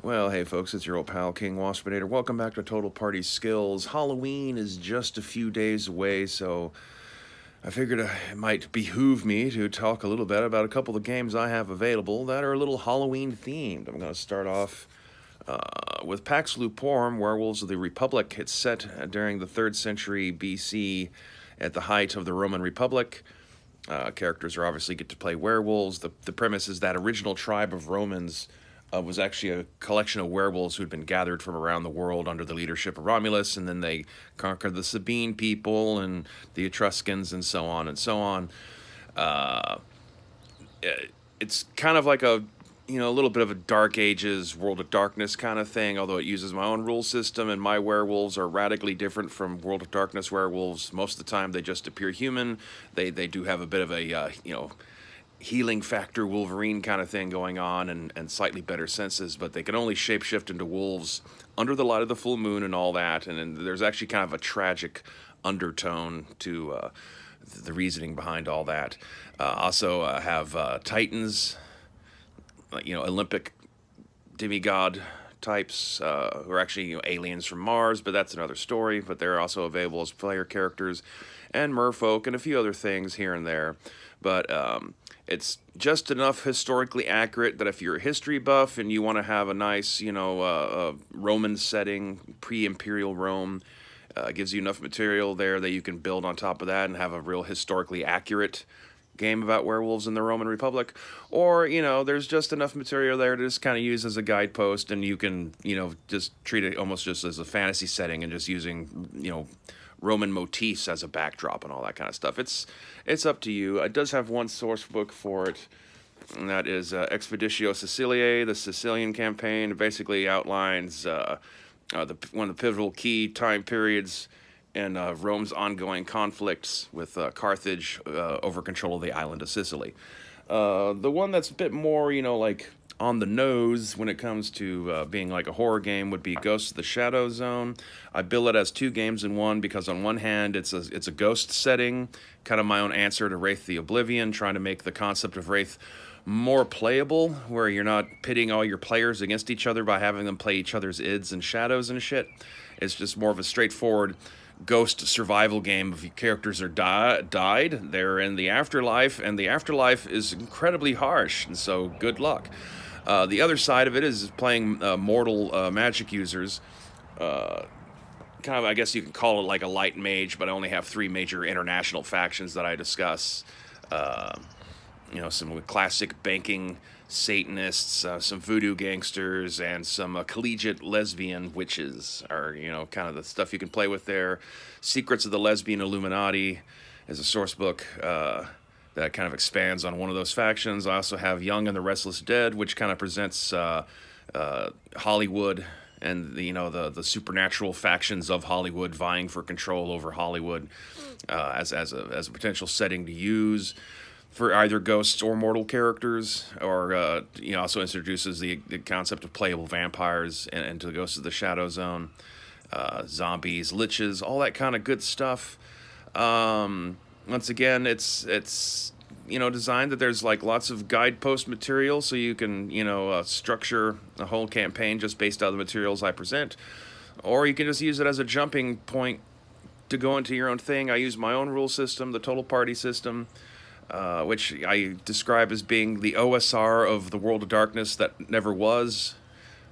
Well, hey folks, it's your old pal King Waspinator. Welcome back to Total Party Skills. Halloween is just a few days away, so I figured it might behoove me to talk a little bit about a couple of games I have available that are a little Halloween themed. I'm going to start off with Pax Luporum, Werewolves of the Republic. It's set during the 3rd century BC at the height of the Roman Republic. Characters are obviously get to play werewolves. The premise is that original tribe of Romans was actually a collection of werewolves who'd been gathered from around the world under the leadership of Romulus, and then they conquered the Sabine people and the Etruscans and so on and so on. Uh, it's kind of like a little bit of a Dark Ages, World of Darkness kind of thing, although it uses my own rule system, and my werewolves are radically different from World of Darkness werewolves. Most of the time, they just appear human. They do have a bit of a, healing factor Wolverine kind of thing going on and slightly better senses, but they can only shapeshift into wolves under the light of the full moon and all that. And there's actually kind of a tragic undertone to the reasoning behind all that. Also have Titans, Olympic demigod types who are actually aliens from Mars, but that's another story. But they're also available as player characters, and merfolk and a few other things here and there. But it's just enough historically accurate that if you're a history buff and you want to have a nice, Roman setting, pre-imperial Rome, gives you enough material there that you can build on top of that and have a real historically accurate game about werewolves in the Roman Republic. Or, there's just enough material there to just kind of use as a guidepost, and you can, just treat it almost just as a fantasy setting and just using, Roman motifs as a backdrop and all that kind of stuff. It's up to you. It does have one source book for it, and that is Expeditio Siciliae, the Sicilian campaign. It basically outlines one of the pivotal key time periods in Rome's ongoing conflicts with Carthage over control of the island of Sicily. The one that's a bit more, like on the nose when it comes to being like a horror game would be Ghosts of the Shadow Zone. I bill it as two games in one because on one hand it's a ghost setting, kind of my own answer to Wraith the Oblivion, trying to make the concept of Wraith more playable, where you're not pitting all your players against each other by having them play each other's ids and shadows and shit. It's just more of a straightforward ghost survival game. If your characters are died, they're in the afterlife, and the afterlife is incredibly harsh, and so good luck. The other side of it is playing mortal magic users. Kind of, I guess you can call it like a light mage, but I only have three major international factions that I discuss. Uh, some classic banking Satanists, some voodoo gangsters, and some collegiate lesbian witches are, kind of the stuff you can play with there. Secrets of the Lesbian Illuminati is a source book that kind of expands on one of those factions. I also have Young and the Restless Dead, which kind of presents Hollywood and the supernatural factions of Hollywood vying for control over Hollywood as a potential setting to use for either ghosts or mortal characters, or also introduces the concept of playable vampires into the Ghosts of the Shadow Zone, zombies, liches, all that kind of good stuff. Once again, it's designed that there's like lots of guidepost material, so you can structure a whole campaign just based on the materials I present, or you can just use it as a jumping point to go into your own thing. I use my own rule system, the Total Party system, which I describe as being the OSR of the World of Darkness that never was.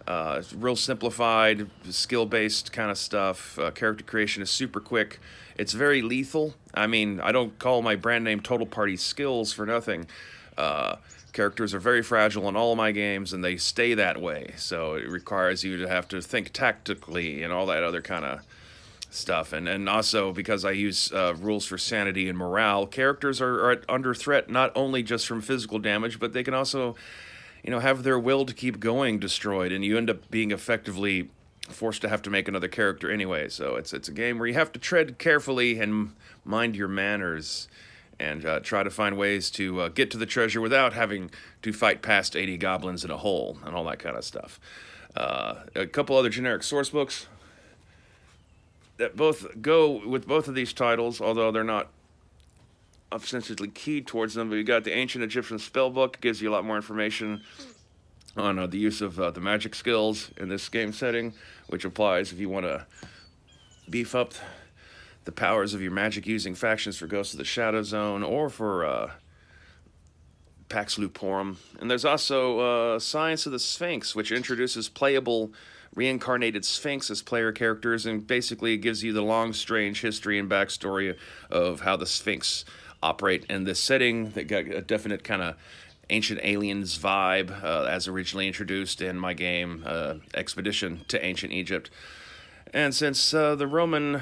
It's real simplified, skill-based kind of stuff. Character creation is super quick. It's very lethal. I mean, I don't call my brand name Total Party Skills for nothing. Characters are very fragile in all of my games, and they stay that way. So it requires you to have to think tactically and all that other kind of stuff. And also, because I use rules for sanity and morale, characters are under threat not only just from physical damage, but they can also have their will to keep going destroyed, and you end up being effectively forced to have to make another character anyway. So it's a game where you have to tread carefully and mind your manners, and try to find ways to get to the treasure without having to fight past 80 goblins in a hole and all that kind of stuff. A couple other generic source books that both go with both of these titles, although they're not ostensibly keyed towards them. But you got the Ancient Egyptian Spellbook, gives you a lot more information on the use of the magic skills in this game setting, which applies if you want to beef up the powers of your magic using factions for Ghosts of the Shadow Zone or for Pax Luporum. And there's also Science of the Sphinx, which introduces playable reincarnated Sphinx as player characters and basically gives you the long, strange history and backstory of how the Sphinx operate in this setting that got a definite kind of Ancient Aliens vibe as originally introduced in my game, Expedition to Ancient Egypt. And since the Roman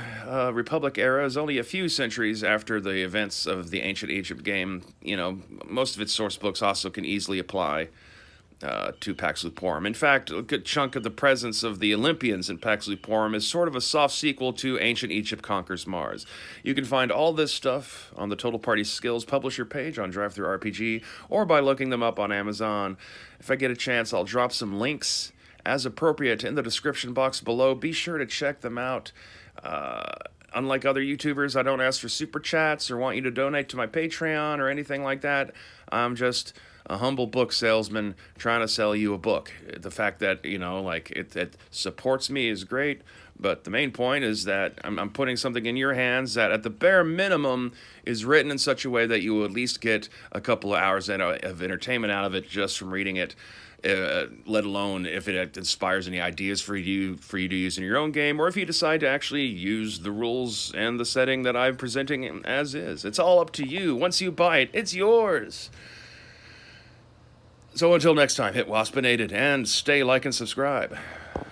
Republic era is only a few centuries after the events of the Ancient Egypt game, most of its source books also can easily apply to Pax Luporum. In fact, a good chunk of the presence of the Olympians in Pax Luporum is sort of a soft sequel to Ancient Egypt Conquers Mars. You can find all this stuff on the Total Party Skills publisher page on DriveThruRPG or by looking them up on Amazon. If I get a chance, I'll drop some links as appropriate in the description box below. Be sure to check them out. Unlike other YouTubers, I don't ask for super chats or want you to donate to my Patreon or anything like that. I'm just a humble book salesman trying to sell you a book. The fact that, it supports me is great, but the main point is that I'm putting something in your hands that at the bare minimum is written in such a way that you will at least get a couple of hours of entertainment out of it just from reading it. Let alone if it inspires any ideas for you to use in your own game, or if you decide to actually use the rules and the setting that I'm presenting as is. It's all up to you. Once you buy it, it's yours. So until next time, hit Waspinated and stay like and subscribe.